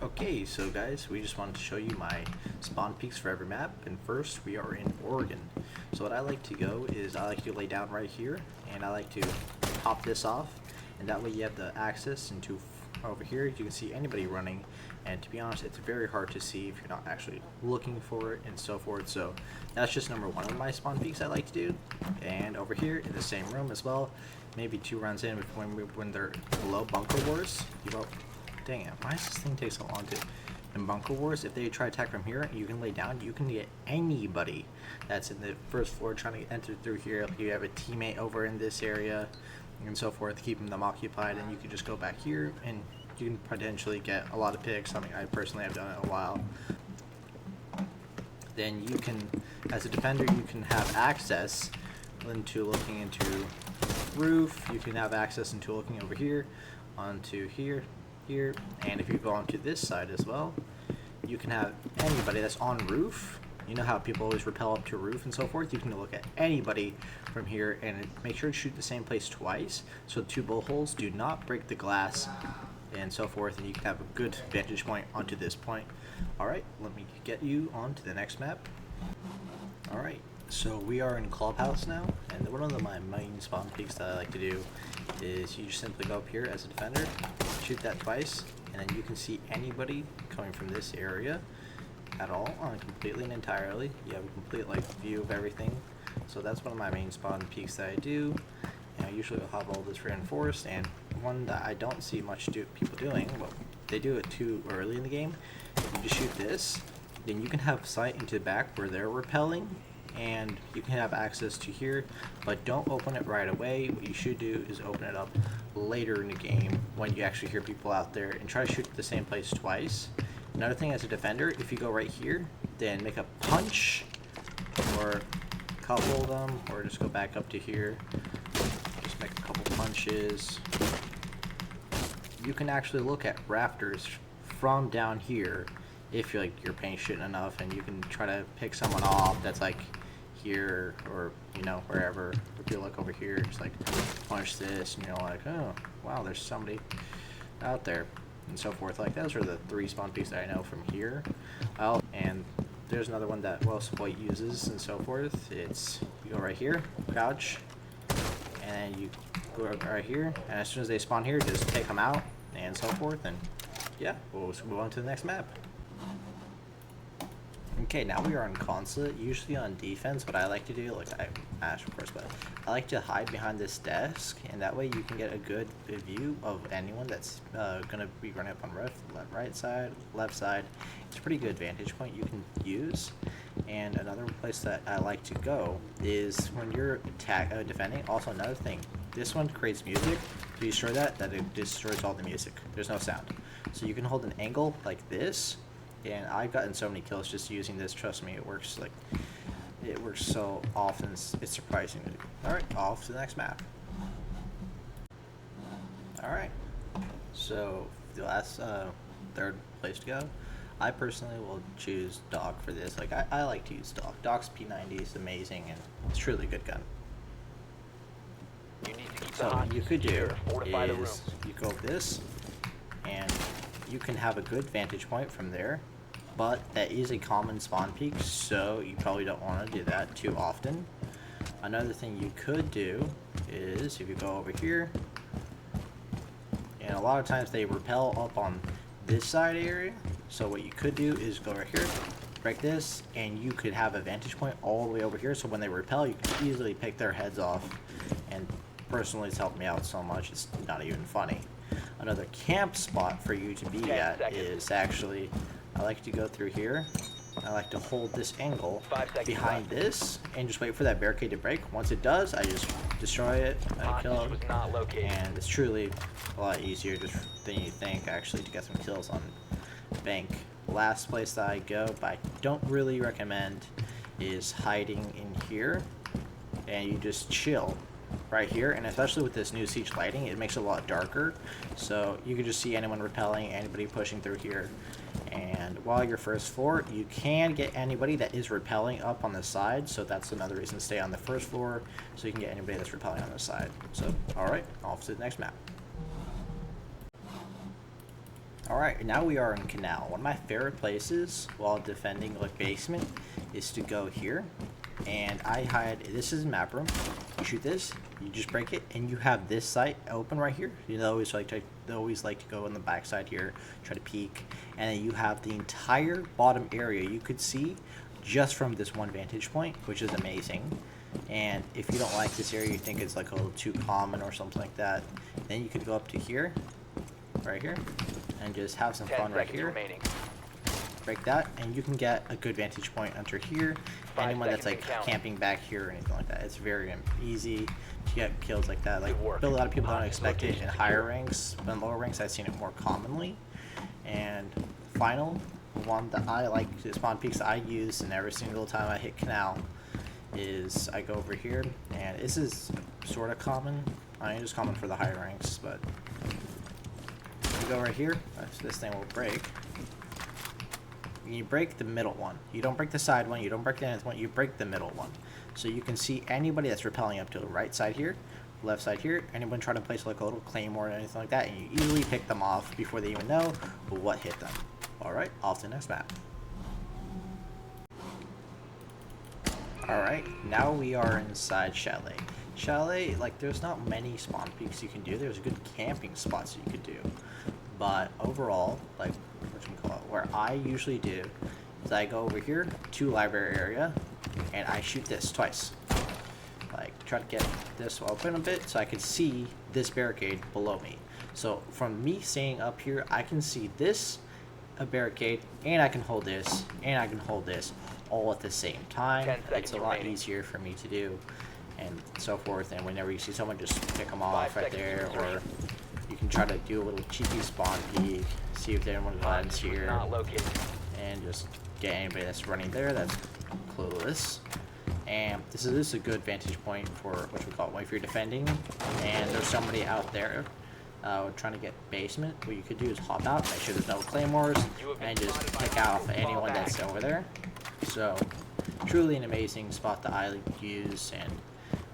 Okay, so guys, we just wanted to show you my spawn peaks for every map, and first we are in Oregon. So what I like to go is I like to lay down right here, and I like to pop this off, and that way you have the access into over here. You can see anybody running, and to be honest, it's very hard to see if you're not actually looking for it and so forth. So that's just number one of my spawn peaks I like to do. And over here in the same room as well, maybe 2 runs in when they're below Bunker Wars, you go. Dang it, why does this thing take so long to... In Bunker Wars, if they try to attack from here, you can lay down, you can get anybody that's in the first floor trying to enter through here. You have a teammate over in this area, and so forth, keeping them occupied, and you can just go back here, and you can potentially get a lot of picks. I mean, I personally have done it a while. Then you can, as a defender, you can have access into looking into roof. You can have access into looking over here, onto here, and if you go onto this side as well, you can have anybody that's on roof. You know how people always rappel up to roof and so forth? You can look at anybody from here and make sure to shoot the same place twice, so 2 bullet holes do not break the glass and so forth, and you can have a good vantage point onto this point. Alright, let me get you on to the next map. Alright, so we are in Clubhouse now, and one of my main spawn peaks that I like to do is you just simply go up here as a defender, shoot that twice, and then you can see anybody coming from this area at all, on completely and entirely. You have a complete view of everything. So that's one of my main spawn peaks that I do. And I usually will have all this reinforced, and one that I don't see much people doing, well, they do it too early in the game. You just shoot this, then you can have sight into the back where they're repelling, and you can have access to here, but don't open it right away. What you should do is open it up later in the game when you actually hear people out there, and try to shoot the same place twice. Another thing, as a defender, if you go right here, then make a punch or couple them, or just go back up to here, just make a couple punches. You can actually look at rafters from down here if you're patient enough, and you can try to pick someone off that's here, or wherever. If you look over here, just punch this, and you're like, oh wow, there's somebody out there, and so forth. Those are the 3 spawn peaks that I know from here. And there's another one that Wellsploit uses and so forth. It's, you go right here, crouch, and you go right here, and as soon as they spawn here, just take them out and so forth. And yeah, we'll move on to the next map. Okay, now we are on Consulate. Usually on defense, what I like to do, Ash of course, but I like to hide behind this desk, and that way you can get a good view of anyone that's gonna be running up on right side, left side. It's a pretty good vantage point you can use. And another place that I like to go is when you're defending. Also, another thing, this one creates music. If you destroy that, it destroys all the music. There's no sound. So you can hold an angle like this. And I've gotten so many kills just using this. Trust me, it works. It works so often. It's surprising. All right, off to the next map. All right. So the last third place to go. I personally will choose Dog for this. I like to use Dog. Dog's P90 is amazing, and it's truly a good gun. You need to keep So what you could do is you go this, and you can have a good vantage point from there, but that is a common spawn peak, so you probably don't want to do that too often. Another thing you could do is if you go over here, and a lot of times they repel up on this side area, so what you could do is go right here, break this, and you could have a vantage point all the way over here, so when they repel, you can easily pick their heads off. And personally, it's helped me out so much, it's not even funny. Another camp spot for you to be at is actually, I like to go through here. I like to hold this angle behind this and just wait for that barricade to break. Once it does, I just destroy it, I kill it, and it's truly a lot easier than you think actually to get some kills on bank. Last place that I go, but I don't really recommend, is hiding in here, and you just chill right here, and especially with this new siege lighting, it makes it a lot darker, so you can just see anyone repelling, anybody pushing through here. And while you're first floor, you can get anybody that is repelling up on the side, so that's another reason to stay on the first floor, so you can get anybody that's repelling on the side. So alright, off to the next map. Alright, now we are in Canal. One of my favorite places while defending like basement is to go here. And I hide, this is a map room. You shoot this, you just break it, and you have this site open right here. You always like to go on the back side here, try to peek. And then you have the entire bottom area you could see just from this one vantage point, which is amazing. And if you don't like this area, you think it's like a little too common or something like that, then you could go up to here, right here, and just have some fun right here. Remaining. Break that, and you can get a good vantage point under here. Anyone that's like camping back here or anything like that, it's very easy to get kills like that. Like, a lot of people don't expect it in higher ranks, but in lower ranks I've seen it more commonly. And final one that I like, the spawn peaks that I use, and every single time I hit Canal, is I go over here, and this is sort of common. I mean, it's common for the higher ranks, but you go right here, this thing will break. You break the middle one. You don't break the side one, you don't break the nth one, you break the middle one. So you can see anybody that's rappelling up to the right side here, left side here, anyone trying to place like a little claymore or anything like that, and you easily pick them off before they even know what hit them. Alright, off to the next map. Alright, now we are inside Chalet. Chalet, like, there's not many spawn peaks you can do. There's good camping spots you could do. But overall, like, where I usually do is I go over here to library area, and I shoot this twice. Like, try to get this open a bit so I can see this barricade below me. So from me staying up here, I can see this, a barricade, and I can hold this, and I can hold this, all at the same time. It's a lot easier for me to do, and so forth. And whenever you see someone, just pick them off right there, or you can try to do a little cheeky spawn peek, see if anyone lands here, and just get anybody that's running there that's clueless. And this is a good vantage point for what we call it, if you're defending and there's somebody out there trying to get basement. What you could do is hop out, make sure there's no claymores, and just pick out anyone that's over there. So truly an amazing spot that I use. And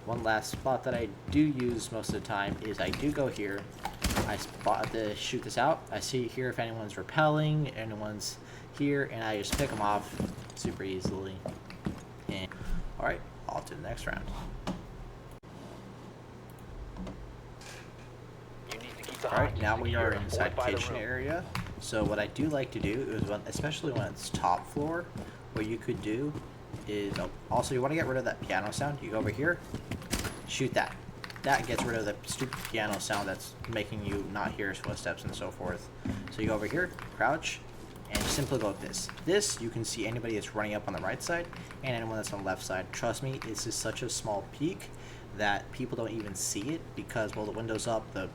one last spot that I do use most of the time is I do go here, I spot to shoot this out, I see here if anyone's rappelling, anyone's here, and I just pick them off super easily. And alright, on to the next round. Alright, now we are inside the kitchen area. So what I do like to do is, especially when it's top floor, what you could do is, also you want to get rid of that piano sound. You go over here, shoot that. That gets rid of the stupid piano sound that's making you not hear footsteps and so forth. So you go over here, crouch, and simply go like this. This, you can see anybody that's running up on the right side and anyone that's on the left side. Trust me, this is such a small peak that people don't even see it because, well, the window's up, the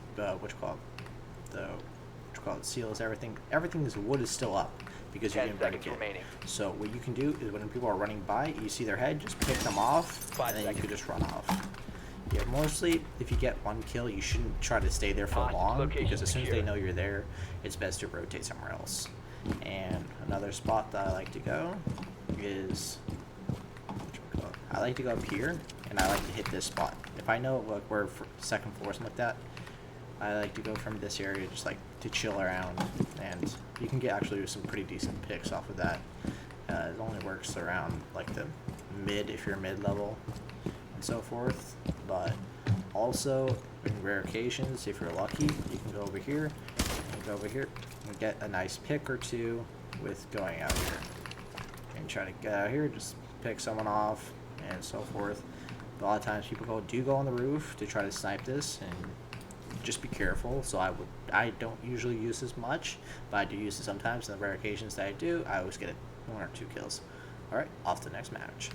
seals, everything's wood is still up because you didn't break it. So what you can do is when people are running by, you see their head, just pick them off, and then you can just run off. Yeah, mostly if you get one kill, you shouldn't try to stay there for long because as soon as they know you're there, it's best to rotate somewhere else. And another spot that I like to go is, I like to go up here, and I like to hit this spot. If I know like where second floor or something like that, I like to go from this area just like to chill around, and you can get actually some pretty decent picks off of that. It only works around like the mid if you're mid-level and so forth, but also in rare occasions, if you're lucky, you can go over here and go over here and get a nice pick or two with going out here. And try to get out here, just pick someone off and so forth. But a lot of times people do go on the roof to try to snipe this, and just be careful. So I don't usually use this much, but I do use it sometimes. In the rare occasions that I do, I always get 1 or 2 kills. Alright, off to the next match.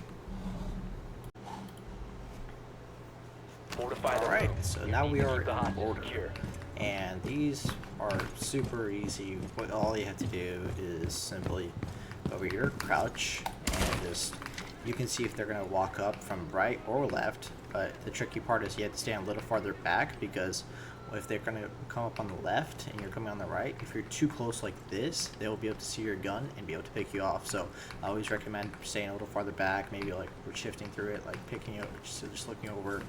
Alright, so now we are in border, and these are super easy. All you have to do is simply over here, crouch, and just, you can see if they're going to walk up from right or left, but the tricky part is you have to stand a little farther back, because if they're going to come up on the left and you're coming on the right, if you're too close like this, they will be able to see your gun and be able to pick you off. So I always recommend staying a little farther back, maybe like we're shifting through it, like picking up, just looking over.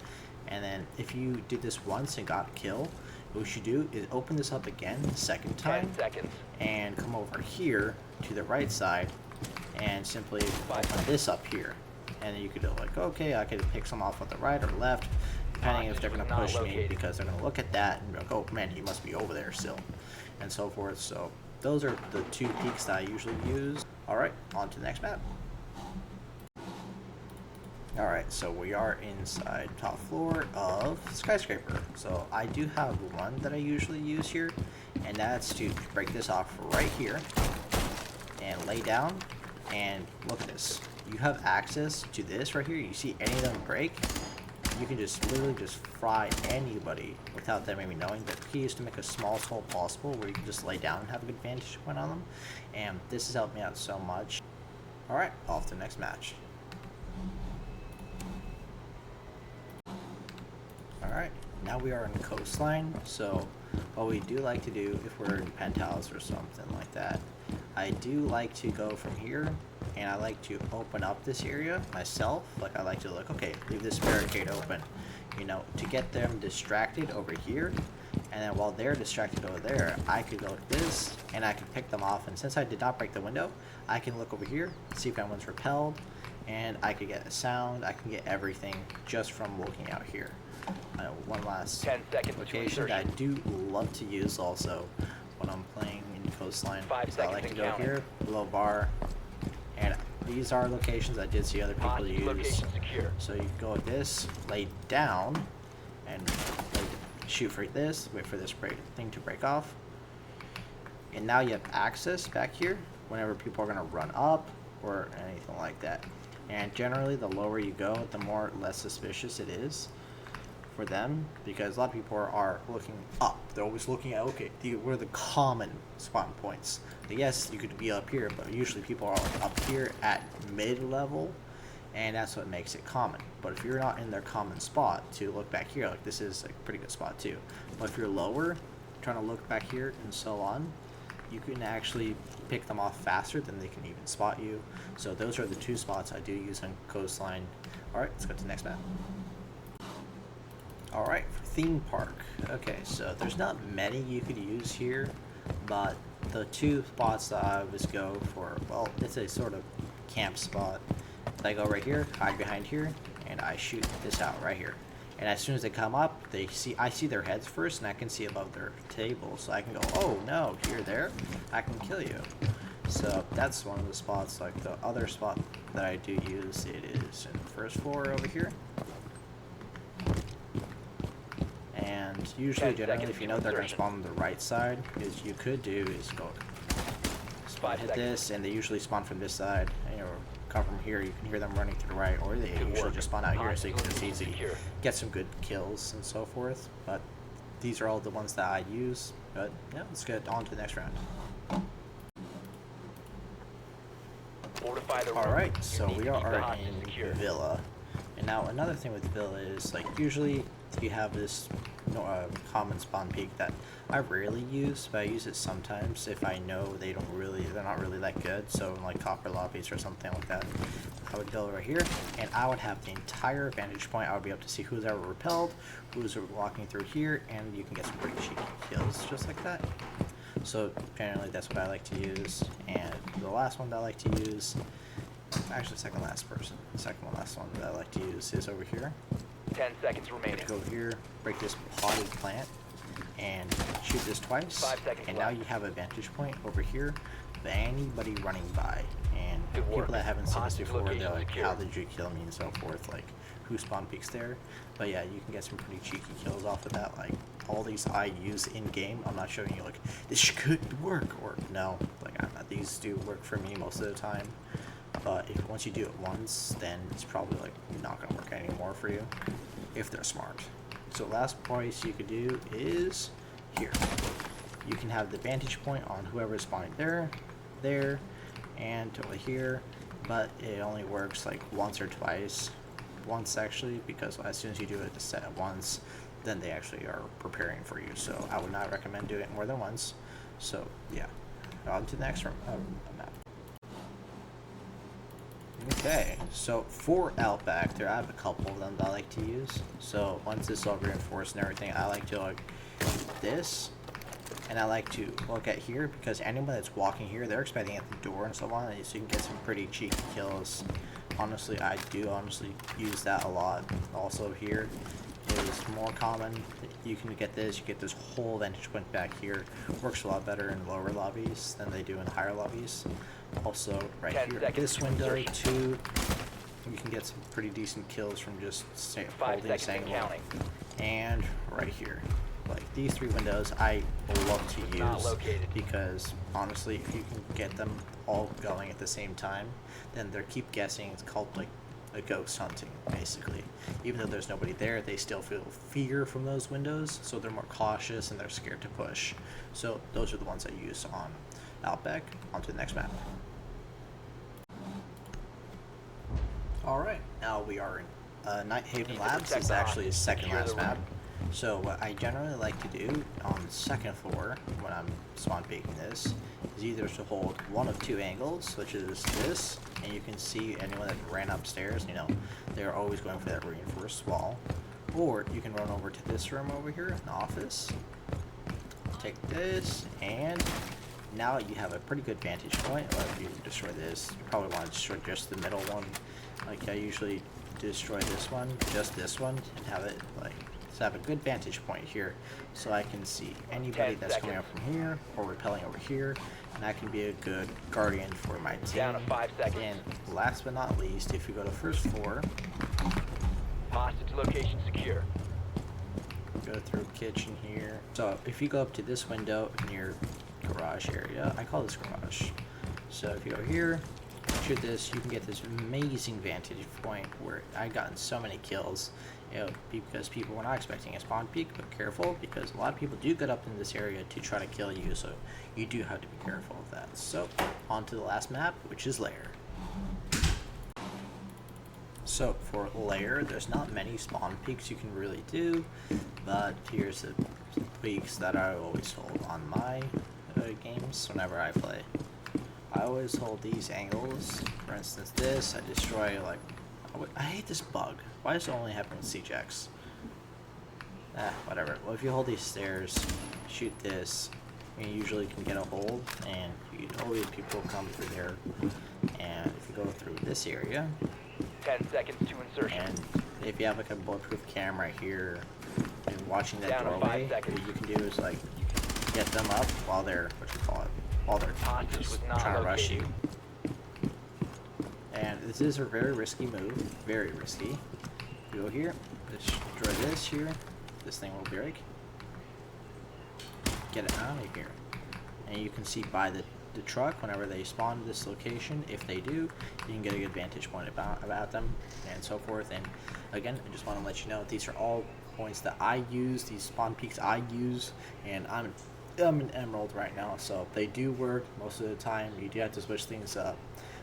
And then if you did this once and got a kill, what you should do is open this up again the second 10 time seconds. and come over here to the right side and simply open this up here. And then you could go like, okay, I could pick some off on the right or left, depending if they're going to push me, because they're going to look at that and be like, oh man, he must be over there still, and so forth. So those are the 2 peaks that I usually use. Alright, on to the next map. Alright, so we are inside top floor of Skyscraper. So I do have one that I usually use here, and that's to break this off right here and lay down, and look at this. You have access to this right here. You see any of them break, you can just literally just fry anybody without them even knowing. The key is to make a smallest hole possible where you can just lay down and have a good vantage point on them, and this has helped me out so much. Alright, off to the next match. Alright, now we are in Coastline. So what we do like to do if we're in Penthouse or something like that, I do like to go from here, and I like to open up this area myself. Like, I like to look, okay, leave this barricade open, you know, to get them distracted over here. And then while they're distracted over there, I could go like this, and I could pick them off. And since I did not break the window, I can look over here, see if anyone's repelled, and I could get a sound. I can get everything just from looking out here. One last 10 seconds location that I do love to use also when I'm playing in Coastline. 5 So I seconds like to and go counting. here, below bar, and these are locations I did see other people Hostage use. location secure. So you go like this, lay down, and shoot for this, wait for this thing to break off. And now you have access back here whenever people are going to run up or anything like that. And generally, the lower you go, the more less suspicious it is for them, because a lot of people are looking up. They're always looking at, okay, where are the common spawn points. But yes, you could be up here, but usually people are up here at mid-level, and that's what makes it common. But if you're not in their common spot to look back here, like this is a pretty good spot too. But if you're lower, trying to look back here and so on, you can actually pick them off faster than they can even spot you. So those are the 2 spots I do use on Coastline. Alright, let's go to the next map. Alright, for theme park. Okay, so there's not many you could use here, but the 2 spots that I always go for, well, it's a sort of camp spot. I go right here, hide behind here, and I shoot this out right here. And as soon as they come up, I see their heads first, and I can see above their table, so I can go, oh no, you're there, I can kill you. So that's one of the spots. Like the other spot that I do use, it is in the first floor over here. And usually, generally, if you know they're going to spawn on the right side, is you could do is go hit this, and they usually spawn from this side, and come from here. You can hear them running to the right, or they usually just spawn out here, so you can just easily get some good kills and so forth. But these are all the ones that I use. But yeah, let's get on to the next round. Alright, so we are in Villa. And now another thing with Villa is, like, usually you have this common spawn peak that I rarely use, but I use it sometimes if I know they're not really that good. So in like copper lobbies or something like that, I would go right here, and I would have the entire vantage point. I would be able to see who's ever repelled, who's walking through here, and you can get some pretty cheeky kills just like that. So generally that's what I like to use. And the last one that I like to use, actually second last one that I like to use is over here. 10 seconds remaining. Go here, break this potted plant, and shoot this twice. 5 seconds and left. now you have a vantage point over here of anybody running by. And people that haven't seen this before, they're like, how did you kill me and so forth, like who spawn peaks there. But yeah, you can get some pretty cheeky kills off of that. Like all these I use in game, I'm not showing you like this could work, or no, like these do work for me most of the time. But once you do it once, then it's probably like not gonna work anymore for you if they're smart. So last place you could do is here. You can have the vantage point on whoever is spawning there, and over here, but it only works like once or twice. Once actually, because as soon as you do it to set it once, then they actually are preparing for you. So I would not recommend doing it more than once. So yeah, on to the next map. Okay, so for Outback, I have a couple of them that I like to use. So once it's all reinforced and everything, I like to like this, and I like to look at here because anyone that's walking here, they're expecting at the door and so on, so you can get some pretty cheeky kills. Honestly, I do honestly use that a lot. Also here is more common. You can get this, you get this whole vantage point back here. Works a lot better in lower lobbies than they do in higher lobbies. Also right 10 here, seconds this to window insertion. too, you can get some pretty decent kills from just 5 holding this seconds and angle. counting. And right here, like these 3 windows I love to Not use located. because honestly if you can get them all going at the same time, then they keep guessing. It's called like a ghost hunting basically. Even though there's nobody there, they still feel fear from those windows, so they're more cautious and they're scared to push. So those are the ones I use on Outback. On to the next map. Alright, now we are in Night Haven Need to Labs. protect This is the actually the hostage. second Secure last the map. room. So what I generally like to do on the second floor when I'm spawn peeking this is either to hold one of 2 angles, which is this, and you can see anyone that ran upstairs, you know, they're always going for that reinforced wall. Or you can run over to this room over here, the office, take this, and now you have a pretty good vantage point. Well, if you destroy this, you probably want to destroy just the middle one. Like I usually destroy this one, just this one, and have it like to have a good vantage point here, so I can see anybody 10 that's coming up seconds. from here or repelling over here, and I can be a good guardian for my team. Down to 5 seconds. And last but not least, if you go to first floor, Hostage location secure. go through kitchen here. So if you go up to this window in your garage area, I call this garage. So if you go here, shoot this, you can get this amazing vantage point where I've gotten so many kills. You know, because people were not expecting a spawn peek, but careful because a lot of people do get up in this area to try to kill you, so you do have to be careful of that. So on to the last map, which is Lair. So for Lair, there's not many spawn peaks you can really do, but here's the peaks that I always hold on my games whenever I play. I always hold these angles. For instance, this, I destroy like, I hate this bug. Why does it only happen with CJX? Whatever. Well, if you hold these stairs, shoot this, you usually can get a hold, and you always people come through there. And if you go through this area, 10 seconds to insertion. and if you have like a bulletproof camera here and watching that Down to 5 doorway, seconds. what you can do is like get them up while they're while they're Hostage just was not trying to rush located. you. And this is a very risky move, very risky. You go here, destroy this here, this thing will break. Get it out of here. And you can see by the truck whenever they spawn to this location, if they do, you can get a good vantage point about them and so forth. And again, I just want to let you know these are all points that I use, these spawn peaks I use, and I'm an Emerald right now, so they do work most of the time. You do have to switch things up.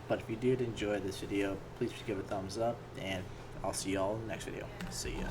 But if you did enjoy this video, please give it a thumbs up, and I'll see y'all in the next video. See ya.